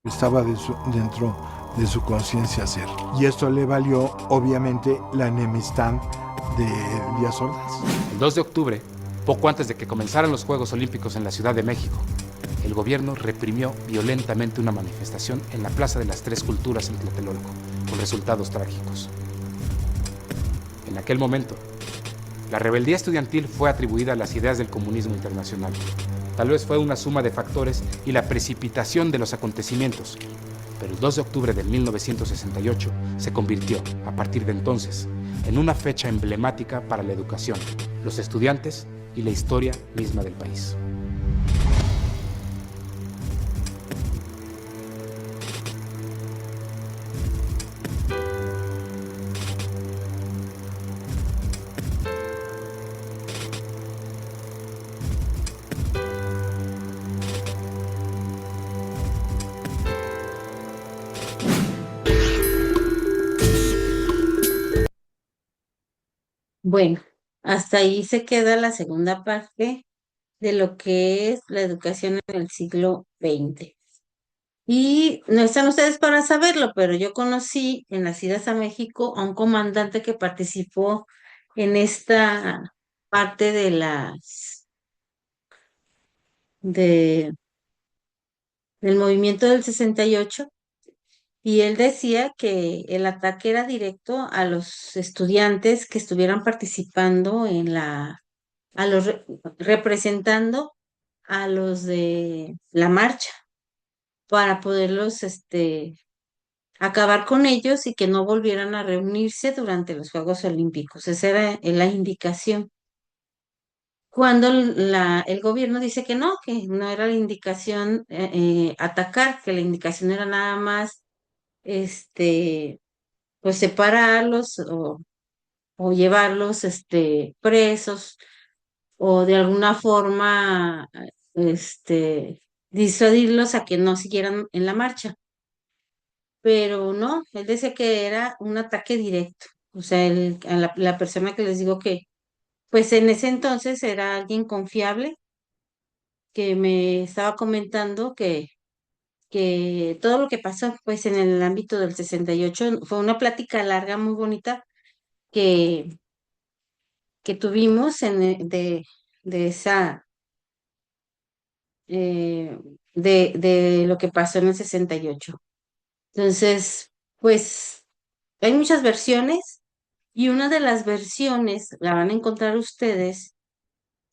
estaba dentro de su conciencia hacer. Y esto le valió, obviamente, la enemistad de Díaz Ordaz. El 2 de octubre, poco antes de que comenzaran los Juegos Olímpicos en la Ciudad de México, el gobierno reprimió violentamente una manifestación en la Plaza de las Tres Culturas en Tlatelolco, con resultados trágicos. En aquel momento, la rebeldía estudiantil fue atribuida a las ideas del comunismo internacional. Tal vez fue una suma de factores y la precipitación de los acontecimientos, pero el 2 de octubre de 1968 se convirtió, a partir de entonces, en una fecha emblemática para la educación, los estudiantes y la historia misma del país. Bueno, hasta ahí se queda la segunda parte de lo que es la educación en el siglo XX. Y no están ustedes para saberlo, pero yo conocí en las idas a México a un comandante que participó en esta parte de, del movimiento del 68, y él decía que el ataque era directo a los estudiantes que estuvieran participando a los representando a los de la marcha para poderlos acabar con ellos y que no volvieran a reunirse durante los Juegos Olímpicos. Esa era la indicación. Cuando el gobierno dice que no era la indicación atacar, que la indicación era nada más pues separarlos o llevarlos presos o de alguna forma disuadirlos a que no siguieran en la marcha. Pero no, él decía que era un ataque directo. O sea, a la persona que les digo que, pues en ese entonces era alguien confiable, que me estaba comentando que todo lo que pasó, pues en el ámbito del 68 fue una plática larga, muy bonita, que, que tuvimos de esa, eh, de lo que pasó en el 68. Entonces, pues hay muchas versiones. Y una de las versiones la van a encontrar ustedes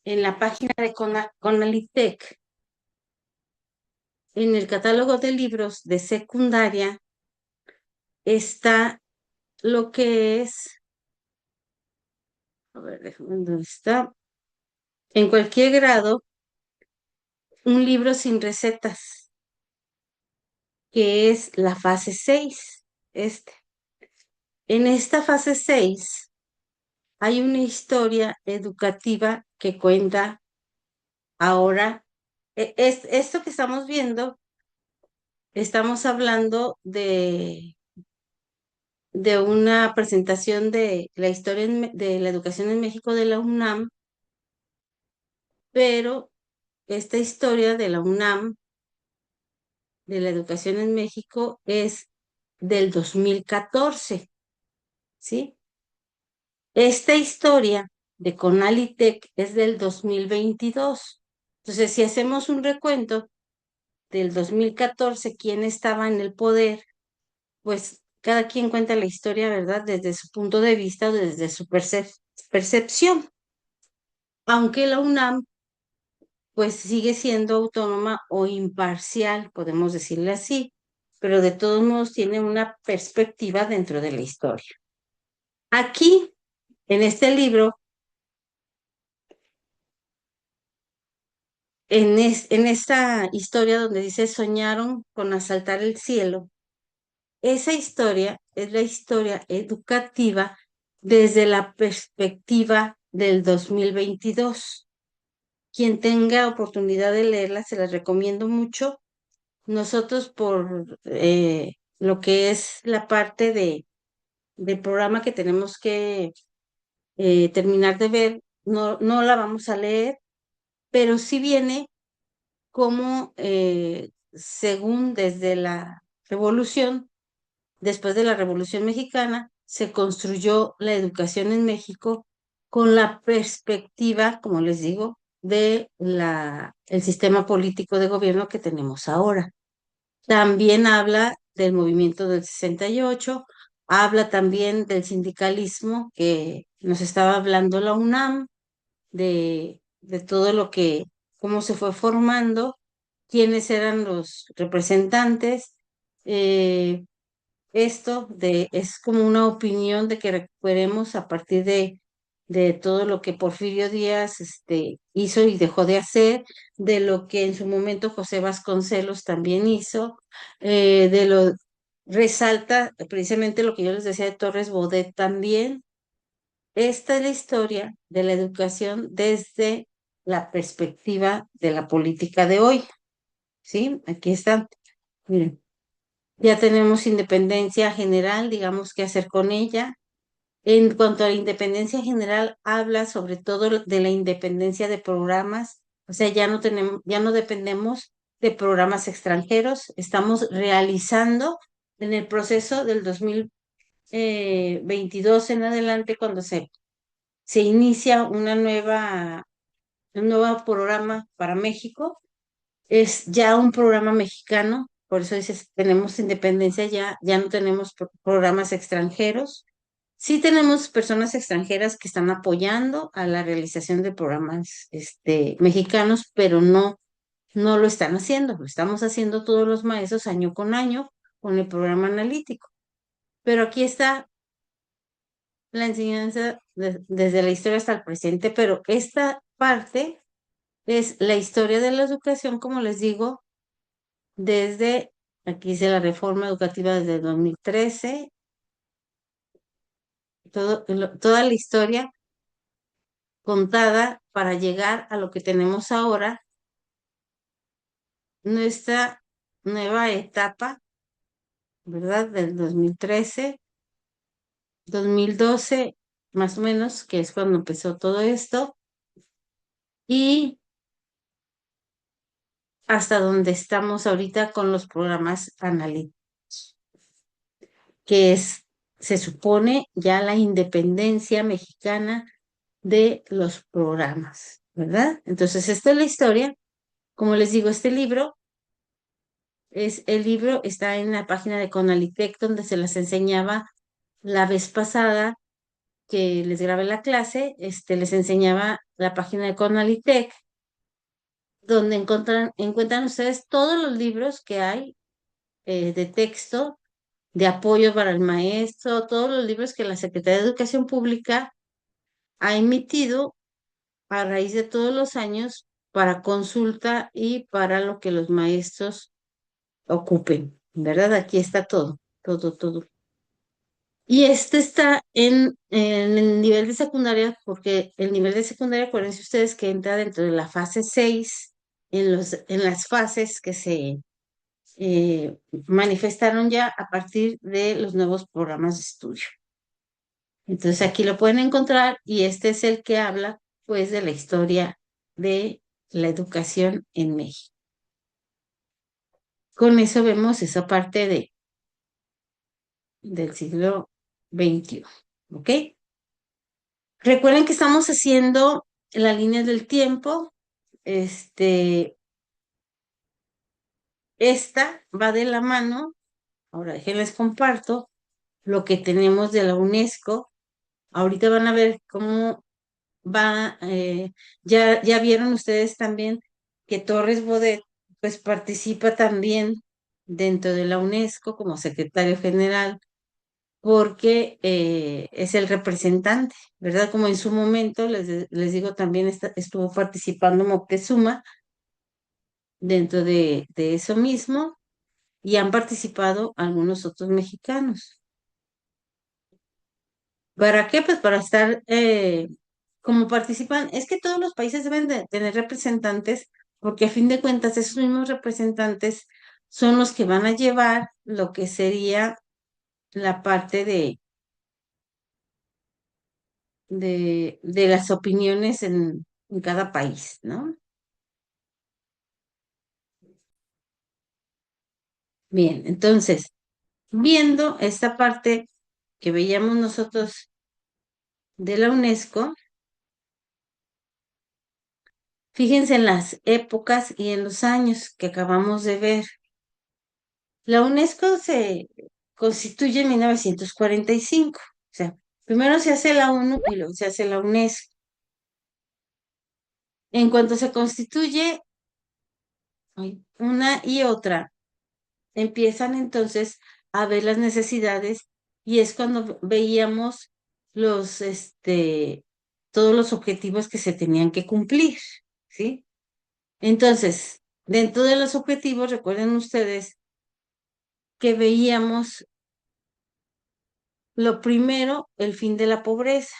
en la página de Conalitec, en el catálogo de libros de secundaria, está lo que es, a ver, déjame ver dónde está, en cualquier grado, un libro sin recetas, que es la fase 6. Este. En esta fase 6 hay una historia educativa que cuenta ahora. Esto que estamos viendo. Estamos hablando de una presentación de la historia de la educación en México de la UNAM, pero esta historia de la UNAM, de la educación en México, es del 2014, ¿sí? Esta historia de Conalitec es del 2022. Entonces, si hacemos un recuento del 2014, quién estaba en el poder, pues cada quien cuenta la historia, ¿verdad? Desde su punto de vista o desde su percepción. Aunque la UNAM, pues sigue siendo autónoma o imparcial, podemos decirle así, pero de todos modos tiene una perspectiva dentro de la historia. Aquí, en este libro, en esta historia donde dice soñaron con asaltar el cielo, esa historia es la historia educativa desde la perspectiva del 2022. Quien tenga oportunidad de leerla, se las recomiendo mucho. Nosotros por lo que es la parte del programa que tenemos que terminar de ver, no la vamos a leer, pero sí viene como según desde la revolución, después de la Revolución Mexicana, se construyó la educación en México con la perspectiva, como les digo, de el sistema político de gobierno que tenemos ahora. También habla del movimiento del 68, habla también del sindicalismo que nos estaba hablando la UNAM, de todo lo que, cómo se fue formando, quiénes eran los representantes. eh, es como una opinión de que recuperemos a partir de todo lo que Porfirio Díaz hizo y dejó de hacer, de lo que en su momento José Vasconcelos también hizo, resalta precisamente lo que yo les decía de Torres Bodet también. Esta es la historia de la educación desde la perspectiva de la política de hoy, ¿sí? Aquí está. Miren. Ya tenemos independencia general, digamos qué hacer con ella. En cuanto a la independencia general, habla sobre todo de la independencia de programas, o sea, ya no dependemos de programas extranjeros, estamos realizando en el proceso del 2022 en adelante, cuando se inicia un nuevo programa para México, es ya un programa mexicano, por eso dices, tenemos independencia ya, ya no tenemos programas extranjeros. Sí tenemos personas extranjeras que están apoyando a la realización de programas mexicanos, pero no lo están haciendo, lo estamos haciendo todos los maestros año con año con el programa analítico. Pero aquí está la enseñanza desde la historia hasta el presente, pero esta parte es la historia de la educación, como les digo, desde, aquí dice la reforma educativa desde el 2013, toda la historia contada para llegar a lo que tenemos ahora, nuestra nueva etapa, ¿verdad? Del 2013, 2012, más o menos, que es cuando empezó todo esto, y hasta donde estamos ahorita con los programas analíticos, que es, se supone, ya la independencia mexicana de los programas, ¿verdad? Entonces, esta es la historia. Como les digo, este libro el libro está en la página de Conalitec, donde se las enseñaba la vez pasada que les grabé la clase, les enseñaba la página de Conalitec, donde encuentran ustedes todos los libros que hay de texto, de apoyo para el maestro, todos los libros que la Secretaría de Educación Pública ha emitido a raíz de todos los años para consulta y para lo que los maestros ocupen, ¿verdad? Aquí está todo, todo, todo. Y este está en el nivel de secundaria, porque el nivel de secundaria, acuérdense ustedes que entra dentro de la fase 6 en las fases que se manifestaron ya a partir de los nuevos programas de estudio. Entonces aquí lo pueden encontrar y este es el que habla pues de la historia de la educación en México. Con eso vemos esa parte del siglo XXI. ¿Ok? Recuerden que estamos haciendo la línea del tiempo. Este, esta va de la mano. Ahora déjenles comparto lo que tenemos de la UNESCO. Ahorita van a ver cómo va. Ya vieron ustedes también que Torres Bodet pues participa también dentro de la UNESCO como secretario general porque es el representante, ¿verdad? Como en su momento, les digo, también estuvo participando Moctezuma dentro de eso mismo y han participado algunos otros mexicanos. ¿Para qué? Pues para estar, como participan, es que todos los países deben de tener representantes porque a fin de cuentas esos mismos representantes son los que van a llevar lo que sería la parte de las opiniones en cada país, ¿no? Bien, entonces, viendo esta parte que veíamos nosotros de la UNESCO, fíjense en las épocas y en los años que acabamos de ver. La UNESCO se constituye en 1945. O sea, primero se hace la ONU y luego se hace la UNESCO. En cuanto se constituye una y otra, empiezan entonces a ver las necesidades y es cuando veíamos todos los objetivos que se tenían que cumplir, ¿sí? Entonces, dentro de los objetivos, recuerden ustedes que veíamos lo primero, el fin de la pobreza,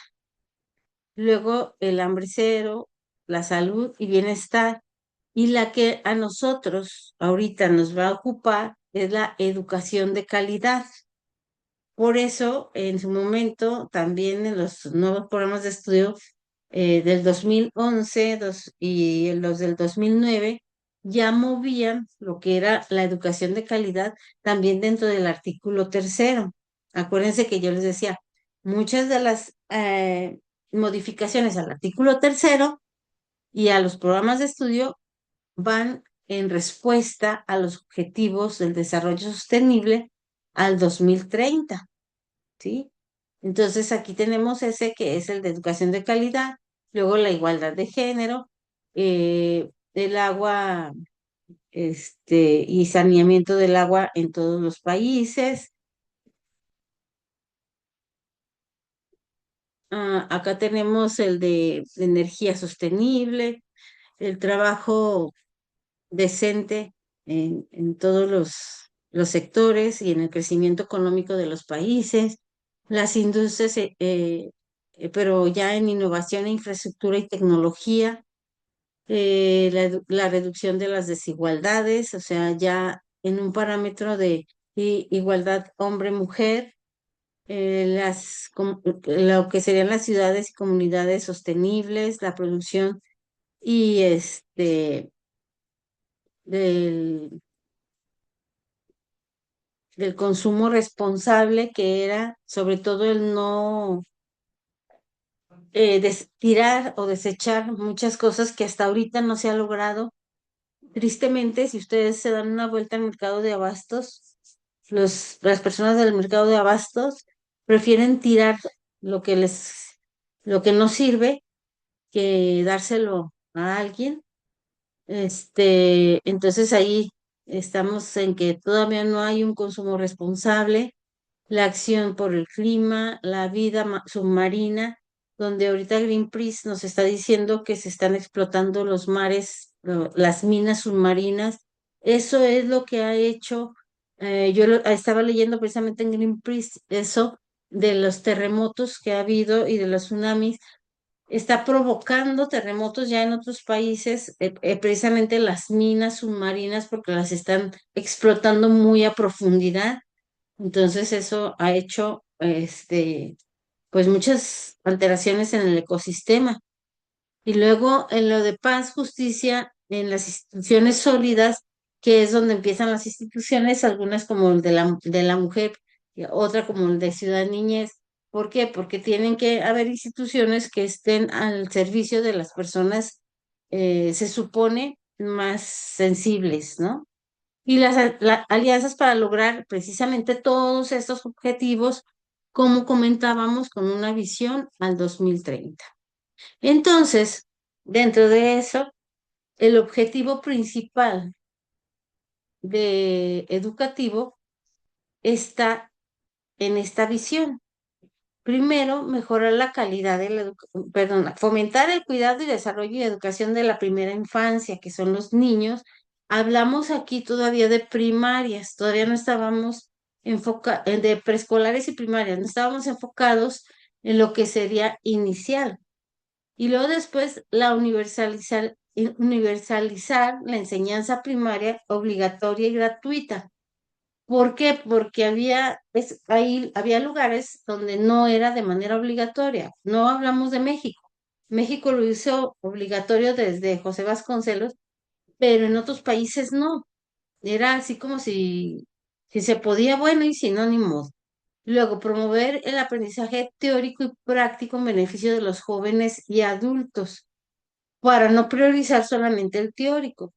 luego el hambre cero, la salud y bienestar. Y la que a nosotros ahorita nos va a ocupar es la educación de calidad. Por eso, en su momento, también en los nuevos programas de estudio del 2011 y en los del 2009, ya movían lo que era la educación de calidad también dentro del artículo tercero. Acuérdense que yo les decía, muchas de las modificaciones al artículo tercero y a los programas de estudio van en respuesta a los objetivos del desarrollo sostenible al 2030. ¿Sí? Entonces aquí tenemos ese que es el de educación de calidad, luego la igualdad de género, el agua, y saneamiento del agua en todos los países. Acá tenemos el de energía sostenible, el trabajo decente en todos los sectores y en el crecimiento económico de los países, las industrias, pero ya en innovación, infraestructura y tecnología, la reducción de las desigualdades, o sea, ya en un parámetro de igualdad hombre-mujer, lo que serían las ciudades y comunidades sostenibles, la producción y del del consumo responsable, que era sobre todo el no tirar o desechar muchas cosas que hasta ahorita no se ha logrado. Tristemente, si ustedes se dan una vuelta al mercado de abastos, las personas del mercado de abastos prefieren tirar lo que lo que no sirve que dárselo a alguien. Entonces ahí estamos en que todavía no hay un consumo responsable, la acción por el clima, la vida submarina, donde ahorita Greenpeace nos está diciendo que se están explotando los mares, las minas submarinas. Eso es lo que ha hecho, estaba leyendo precisamente en Greenpeace eso de los terremotos que ha habido y de los tsunamis. Está provocando terremotos ya en otros países, precisamente las minas submarinas, porque las están explotando muy a profundidad. Entonces eso ha hecho pues muchas alteraciones en el ecosistema. Y luego en lo de paz, justicia, en las instituciones sólidas, que es donde empiezan las instituciones, algunas como el de la mujer, y otra como el de ciudad niñez. ¿Por qué? Porque tienen que haber instituciones que estén al servicio de las personas, se supone, más sensibles, ¿no? Y las alianzas para lograr precisamente todos estos objetivos, como comentábamos, con una visión al 2030. Entonces, dentro de eso, el objetivo principal de educativo está en esta visión. Primero, mejorar la calidad de la perdón, fomentar el cuidado y desarrollo y educación de la primera infancia, que son los niños. Hablamos aquí todavía de primarias, todavía no estábamos de preescolares y primarias, no estábamos enfocados en lo que sería inicial. Y luego después universalizar la enseñanza primaria obligatoria y gratuita. ¿Por qué? Porque había lugares donde no era de manera obligatoria. No hablamos de México. México lo hizo obligatorio desde José Vasconcelos, pero en otros países no. Era así como si Si se podía, bueno, y si no, ni modo. Luego, promover el aprendizaje teórico y práctico en beneficio de los jóvenes y adultos, para no priorizar solamente el teórico.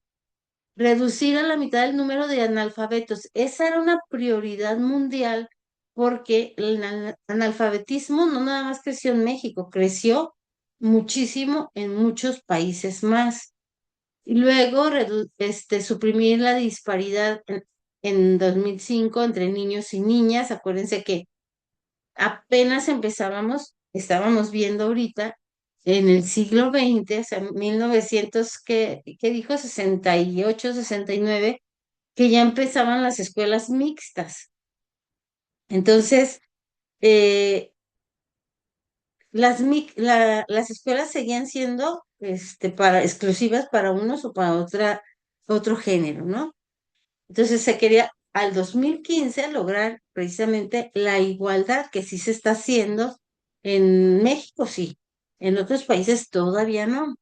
Reducir a la mitad el número de analfabetos. Esa era una prioridad mundial porque el analfabetismo no nada más creció en México, creció muchísimo en muchos países más. Y luego suprimir la disparidad en 2005 entre niños y niñas. Acuérdense que apenas estábamos viendo ahorita en el siglo XX, o sea, 1900, ¿qué dijo? 68, 69, que ya empezaban las escuelas mixtas. Entonces, eh, las escuelas seguían siendo exclusivas para unos o para otro género, ¿no? Entonces se quería al 2015 lograr precisamente la igualdad que sí se está haciendo en México, sí, en otros países todavía no,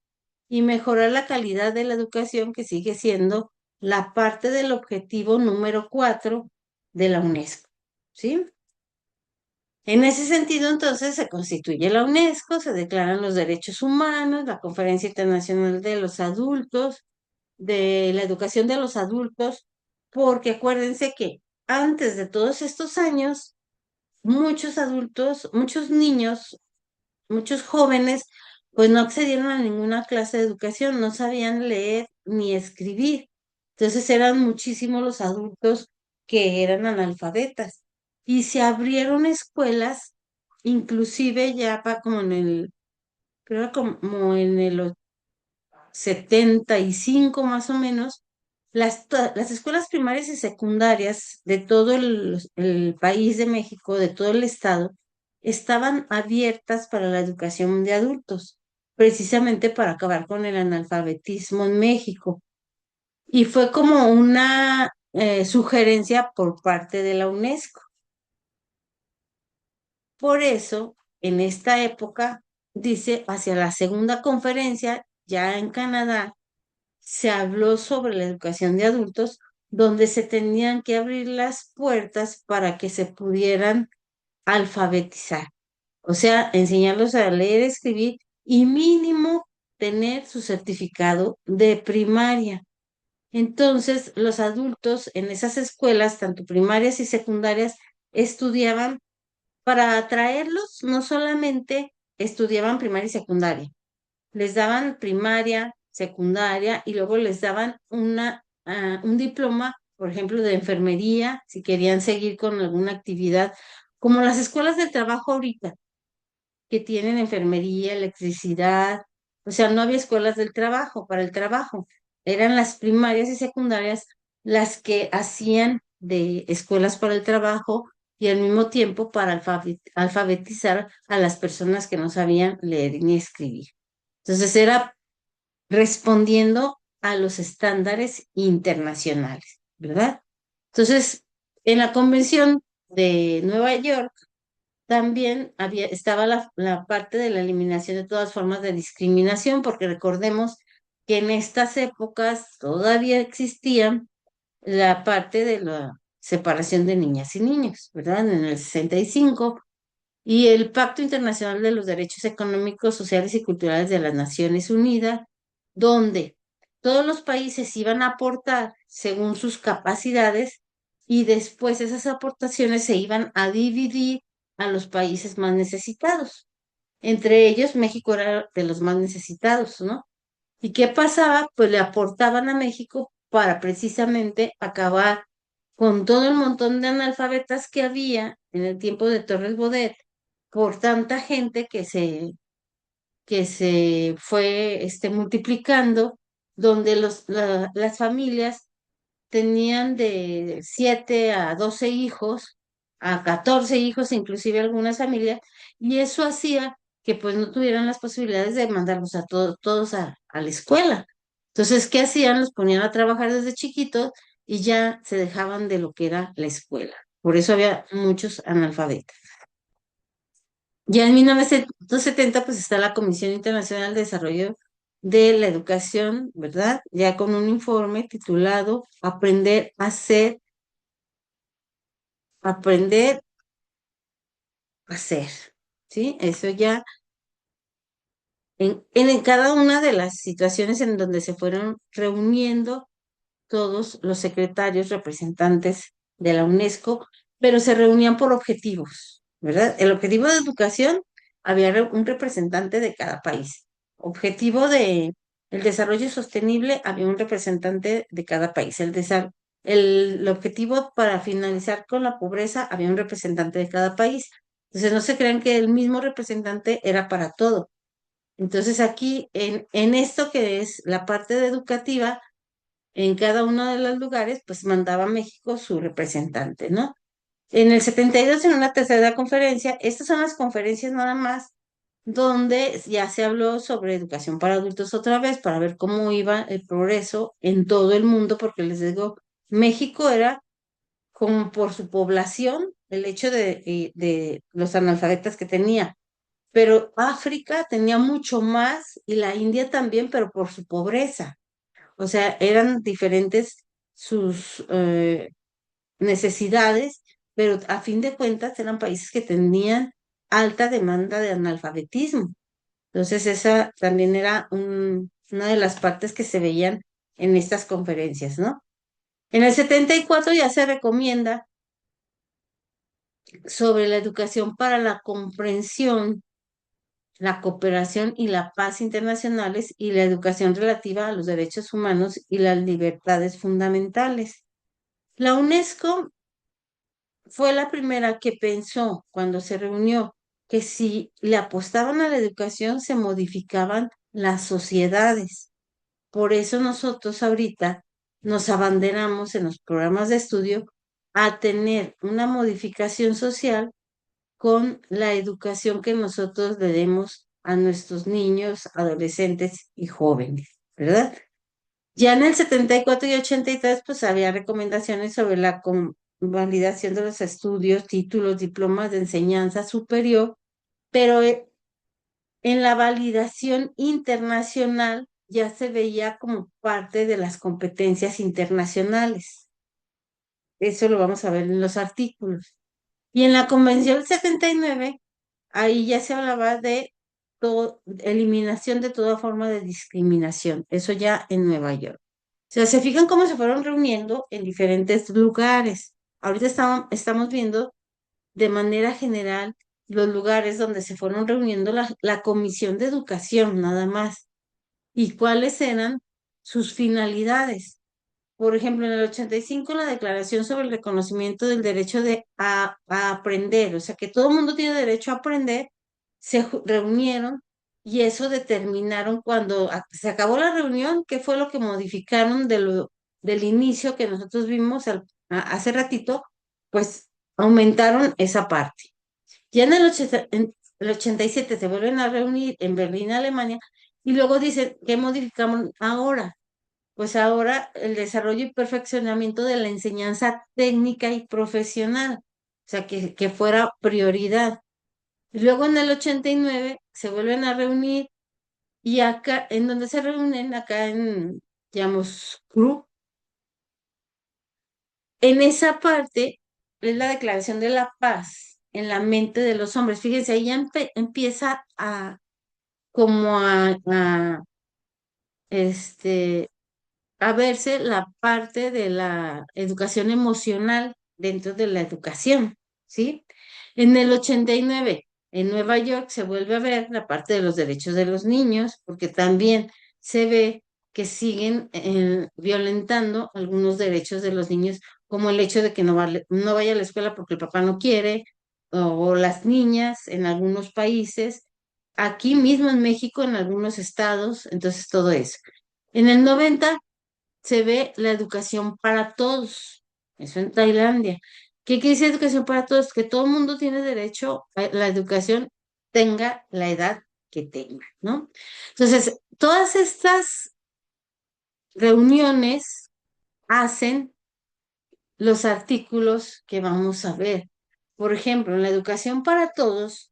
y mejorar la calidad de la educación que sigue siendo la parte del objetivo número 4 de la UNESCO, ¿sí? En ese sentido, entonces, se constituye la UNESCO, se declaran los derechos humanos, la Conferencia Internacional de los Adultos, de la educación de los adultos, porque acuérdense que antes de todos estos años, muchos adultos, muchos niños, muchos jóvenes, pues no accedieron a ninguna clase de educación, no sabían leer ni escribir. Entonces eran muchísimos los adultos que eran analfabetas. Y se abrieron escuelas, inclusive ya como creo como en el 75 más o menos, las escuelas primarias y secundarias de todo el país de México, de todo el estado, estaban abiertas para la educación de adultos, precisamente para acabar con el analfabetismo en México. Y fue como una sugerencia por parte de la UNESCO. Por eso, en esta época, dice, hacia la segunda conferencia, ya en Canadá, se habló sobre la educación de adultos, donde se tenían que abrir las puertas para que se pudieran alfabetizar, o sea, enseñarlos a leer, escribir y mínimo tener su certificado de primaria. Entonces, los adultos en esas escuelas, tanto primarias y secundarias, estudiaban para atraerlos, no solamente estudiaban primaria y secundaria, les daban primaria, secundaria y luego les daban un diploma, por ejemplo, de enfermería, si querían seguir con alguna actividad, como las escuelas del trabajo ahorita, que tienen enfermería, electricidad, o sea, no había escuelas del trabajo para el trabajo, eran las primarias y secundarias las que hacían de escuelas para el trabajo y al mismo tiempo para alfabetizar a las personas que no sabían leer ni escribir. Entonces era respondiendo a los estándares internacionales, ¿verdad? Entonces, en la Convención de Nueva York también estaba la parte de la eliminación de todas formas de discriminación, porque recordemos que en estas épocas todavía existía la parte de la separación de niñas y niños, ¿verdad? En el 65 y el Pacto Internacional de los Derechos Económicos, Sociales y Culturales de las Naciones Unidas, donde todos los países iban a aportar según sus capacidades y después esas aportaciones se iban a dividir a los países más necesitados. Entre ellos, México era de los más necesitados, ¿no? ¿Y qué pasaba? Pues le aportaban a México para precisamente acabar con todo el montón de analfabetas que había en el tiempo de Torres Bodet por tanta gente que se fue multiplicando, donde las familias tenían de 7 a 12 hijos, a 14 hijos, inclusive algunas familias, y eso hacía que pues no tuvieran las posibilidades de mandarlos a todos a la escuela. Entonces, ¿qué hacían? Los ponían a trabajar desde chiquitos y ya se dejaban de lo que era la escuela. Por eso había muchos analfabetas. Ya en 1970 pues está la Comisión Internacional de Desarrollo de la Educación, ¿verdad? Ya con un informe titulado Aprender a ser aprender a hacer, ¿sí? Eso ya en cada una de las situaciones en donde se fueron reuniendo todos los secretarios representantes de la UNESCO, pero se reunían por objetivos, ¿verdad? El objetivo de educación, había un representante de cada país. Objetivo de el desarrollo sostenible, había un representante de cada país. El objetivo para finalizar con la pobreza, había un representante de cada país. Entonces no se crean que el mismo representante era para todo. Entonces aquí, en esto que es la parte de educativa, en cada uno de los lugares, pues mandaba México su representante, ¿no? En el 72, en una tercera conferencia, estas son las conferencias nada más, donde ya se habló sobre educación para adultos otra vez, para ver cómo iba el progreso en todo el mundo, porque les digo, México era como por su población, el hecho de los analfabetas que tenía, pero África tenía mucho más y la India también, pero por su pobreza. O sea, eran diferentes sus necesidades, pero a fin de cuentas eran países que tenían alta demanda de analfabetismo. Entonces, esa también era una de las partes que se veían en estas conferencias, ¿no? En el 74 ya se recomienda sobre la educación para la comprensión, la cooperación y la paz internacionales y la educación relativa a los derechos humanos y las libertades fundamentales. La UNESCO fue la primera que pensó cuando se reunió que si le apostaban a la educación se modificaban las sociedades. Por eso nosotros ahorita nos abanderamos en los programas de estudio a tener una modificación social con la educación que nosotros le demos a nuestros niños, adolescentes y jóvenes, ¿verdad? Ya en el 74 y 83, pues había recomendaciones sobre la validación de los estudios, títulos, diplomas de enseñanza superior, pero en la validación internacional ya se veía como parte de las competencias internacionales. Eso lo vamos a ver en los artículos. Y en la Convención 79, ahí ya se hablaba de eliminación de toda forma de discriminación. Eso ya en Nueva York. O sea, se fijan cómo se fueron reuniendo en diferentes lugares. Ahorita estamos viendo de manera general los lugares donde se fueron reuniendo la Comisión de Educación, nada más, y cuáles eran sus finalidades. Por ejemplo, en el 85, la Declaración sobre el Reconocimiento del Derecho a Aprender, o sea, que todo el mundo tiene derecho a aprender, se reunieron y eso determinaron cuando se acabó la reunión, qué fue lo que modificaron del inicio que nosotros vimos hace ratito, pues aumentaron esa parte. Ya en el 87 se vuelven a reunir en Berlín, Alemania, y luego dicen, ¿qué modificamos ahora? Pues ahora el desarrollo y perfeccionamiento de la enseñanza técnica y profesional, o sea, que fuera prioridad. Y luego en el 89 se vuelven a reunir y acá, en donde se reúnen, acá en, digamos, CRU, en esa parte es la declaración de la paz en la mente de los hombres. Fíjense, ahí ya empieza como este, a verse la parte de la educación emocional dentro de la educación, ¿sí? En el 89, en Nueva York, se vuelve a ver la parte de los derechos de los niños, porque también se ve que siguen violentando algunos derechos de los niños, como el hecho de que no vaya a la escuela porque el papá no quiere, o las niñas en algunos países, aquí mismo en México, en algunos estados, entonces todo eso. En el 90 se ve la educación para todos, eso en Tailandia. ¿Qué quiere decir educación para todos? Que todo el mundo tiene derecho a la educación, tenga la edad que tenga, ¿no? Entonces, todas estas reuniones hacen los artículos que vamos a ver. Por ejemplo, en la educación para todos,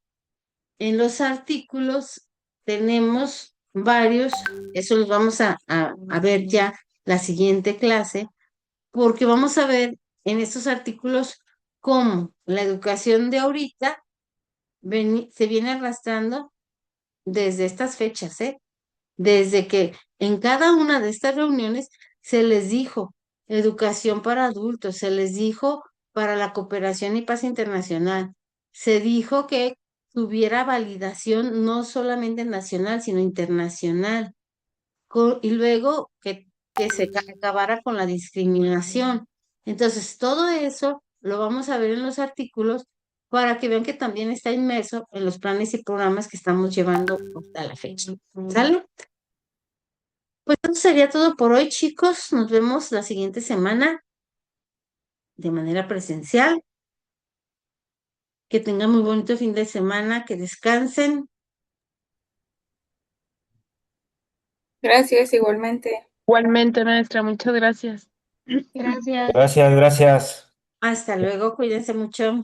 en los artículos tenemos varios, eso los vamos a ver ya la siguiente clase, porque vamos a ver en estos artículos cómo la educación de ahorita se viene arrastrando desde estas fechas, ¿eh? Desde que en cada una de estas reuniones se les dijo educación para adultos, se les dijo para la cooperación y paz internacional, se dijo que tuviera validación no solamente nacional, sino internacional, y luego que se acabara con la discriminación. Entonces, todo eso lo vamos a ver en los artículos para que vean que también está inmerso en los planes y programas que estamos llevando hasta la fecha. ¿Sale? Pues eso sería todo por hoy, chicos. Nos vemos la siguiente semana de manera presencial. Que tengan muy bonito fin de semana, que descansen. Gracias, igualmente. Igualmente, maestra, muchas gracias. Gracias. Gracias, gracias. Hasta luego, cuídense mucho.